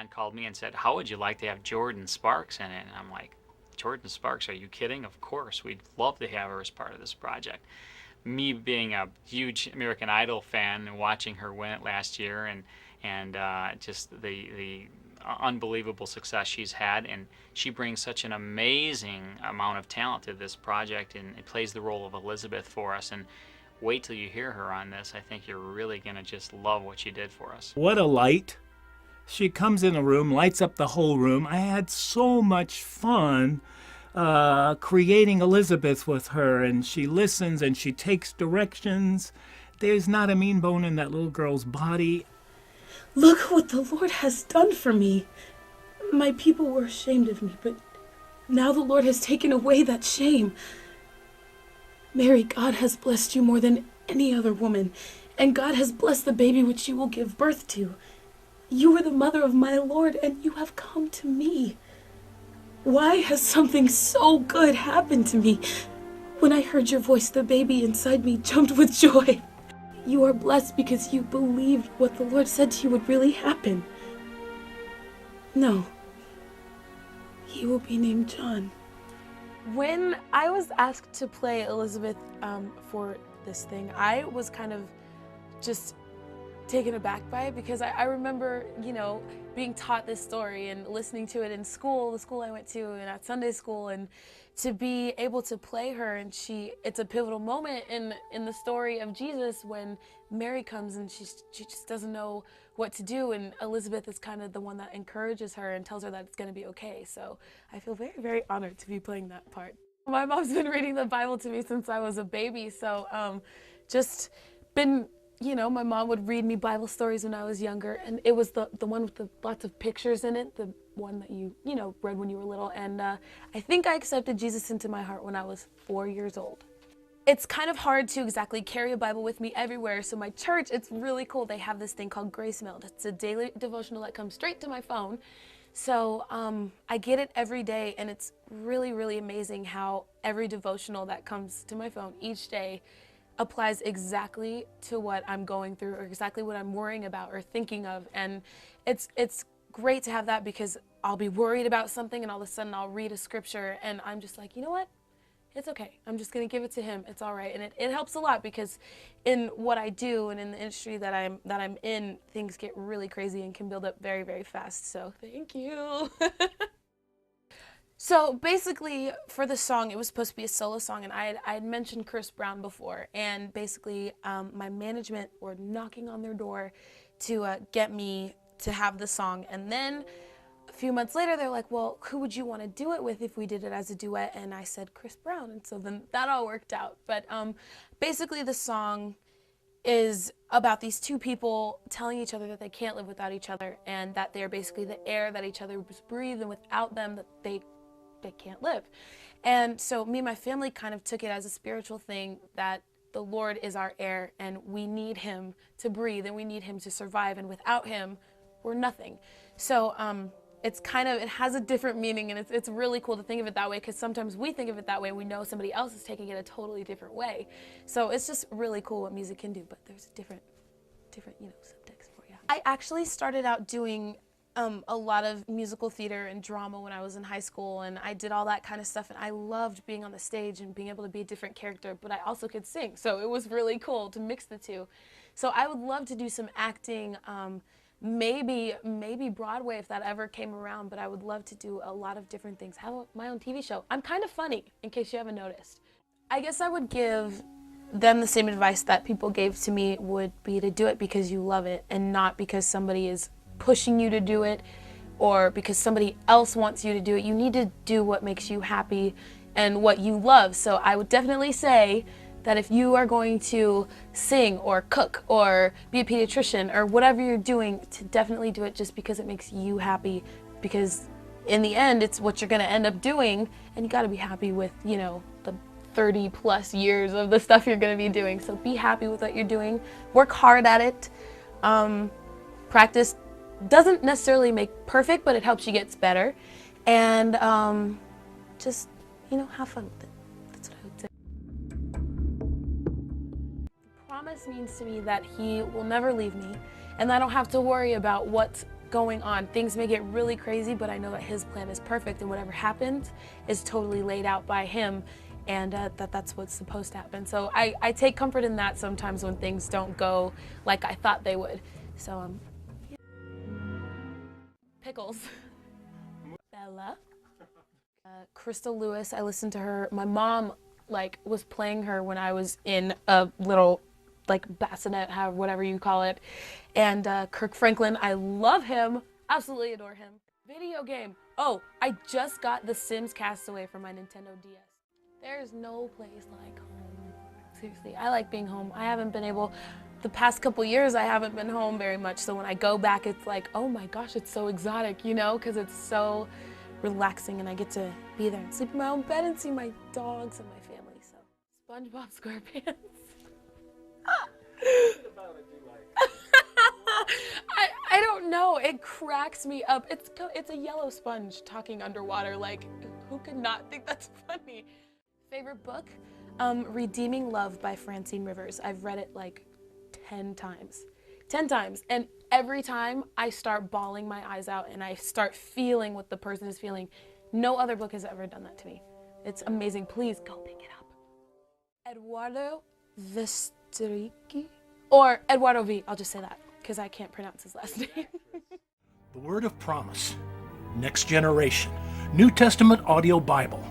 band called me and said, how would you like to have Jordin Sparks in it? And I'm like, Jordin Sparks, are you kidding? Of course, we'd love to have her as part of this project. Me being a huge American Idol fan and watching her win it last year, and just the unbelievable success she's had, and she brings such an amazing amount of talent to this project, and it plays the role of Elizabeth for us. And wait till you hear her on this. I think you're really gonna just love what she did for us. What a light. She comes in a room, lights up the whole room. I had so much fun creating Elizabeth with her, and she listens and she takes directions. There's not a mean bone in that little girl's body. Look what the Lord has done for me. My people were ashamed of me, but now the Lord has taken away that shame. Mary, God has blessed you more than any other woman, and God has blessed the baby which you will give birth to. You are the mother of my Lord, and you have come to me. Why has something so good happened to me? When I heard your voice, the baby inside me jumped with joy. You are blessed because you believed what the Lord said to you would really happen. No. He will be named John. When I was asked to play Elizabeth for this thing, I was kind of just taken aback by it, because I remember, being taught this story and listening to it in school, the school I went to, and at Sunday school, and to be able to play her, and it's a pivotal moment in the story of Jesus when Mary comes and she just doesn't know what to do, and Elizabeth is kind of the one that encourages her and tells her that it's going to be okay. So I feel very, very honored to be playing that part. My mom's been reading the Bible to me since I was a baby, so just been, my mom would read me Bible stories when I was younger, and it was the one with the lots of pictures in it, the one that you read when you were little, and I think I accepted Jesus into my heart when I was 4 years old. It's kind of hard to exactly carry a Bible with me everywhere, so my church, it's really cool. They have this thing called Grace Mail. It's a daily devotional that comes straight to my phone. So I get it every day, and it's really, really amazing how every devotional that comes to my phone each day applies exactly to what I'm going through, or exactly what I'm worrying about or thinking of. And it's great to have that, because I'll be worried about something and all of a sudden I'll read a scripture and I'm just like, you know what? It's okay. I'm just going to give it to him. It's all right. And it helps a lot, because in what I do and in the industry that I'm in, things get really crazy and can build up very, very fast. So thank you. So basically, for the song, it was supposed to be a solo song, and I had mentioned Chris Brown before, and basically my management were knocking on their door to get me to have the song, and then a few months later, they're like, well, who would you want to do it with if we did it as a duet? And I said, Chris Brown, and so then that all worked out. But basically, the song is about these two people telling each other that they can't live without each other, and that they're basically the air that each other breathe, and without them, that they can't live. And so me and my family kind of took it as a spiritual thing, that the Lord is our air and we need him to breathe and we need him to survive, and without him we're nothing. So it has a different meaning, and it's really cool to think of it that way, because sometimes we think of it that way and we know somebody else is taking it a totally different way. So it's just really cool what music can do, but there's different subtext for you. I actually started out doing a lot of musical theater and drama when I was in high school, and I did all that kind of stuff, and I loved being on the stage and being able to be a different character, but I also could sing, so it was really cool to mix the two. So I would love to do some acting, maybe Broadway if that ever came around, but I would love to do a lot of different things. Have my own TV show. I'm kind of funny, in case you haven't noticed. I guess I would give them the same advice that people gave to me, would be to do it because you love it, and not because somebody is pushing you to do it or because somebody else wants you to do it. You need to do what makes you happy and what you love. So I would definitely say that if you are going to sing or cook or be a pediatrician or whatever you're doing, to definitely do it just because it makes you happy, because in the end it's what you're going to end up doing, and you got to be happy with, the 30 plus years of the stuff you're going to be doing. So be happy with what you're doing, work hard at it. Practice doesn't necessarily make perfect, but it helps you get better, and just have fun with it. That's what I would say. Promise means to me that he will never leave me, and I don't have to worry about what going on. Things may get really crazy, but I know that his plan is perfect, and whatever happens is totally laid out by him, and that's what's supposed to happen. So I take comfort in that sometimes when things don't go like I thought they would. So, yeah. Pickles. Bella. Crystal Lewis, I listened to her. My mom, like, was playing her when I was in a little, like, bassinet, whatever you call it. And Kirk Franklin, I love him, absolutely adore him. Video game. Oh, I just got The Sims Castaway for my Nintendo DS. There's no place like home. Seriously, I like being home. I haven't been able, the past couple years, I haven't been home very much. So when I go back, it's like, oh my gosh, it's so exotic, you know, because it's so relaxing, and I get to be there and sleep in my own bed and see my dogs and my family. So, SpongeBob SquarePants. I don't know. It cracks me up. It's a yellow sponge talking underwater. Like, who could not think that's funny? Favorite book? Redeeming Love by Francine Rivers. I've read it like 10 times. 10 times. And every time I start bawling my eyes out and I start feeling what the person is feeling. No other book has ever done that to me. It's amazing. Please go pick it up. Eduardo Vestrici? Or Eduardo V. I'll just say that because I can't pronounce his last name. The Word of Promise. Next Generation. New Testament Audio Bible.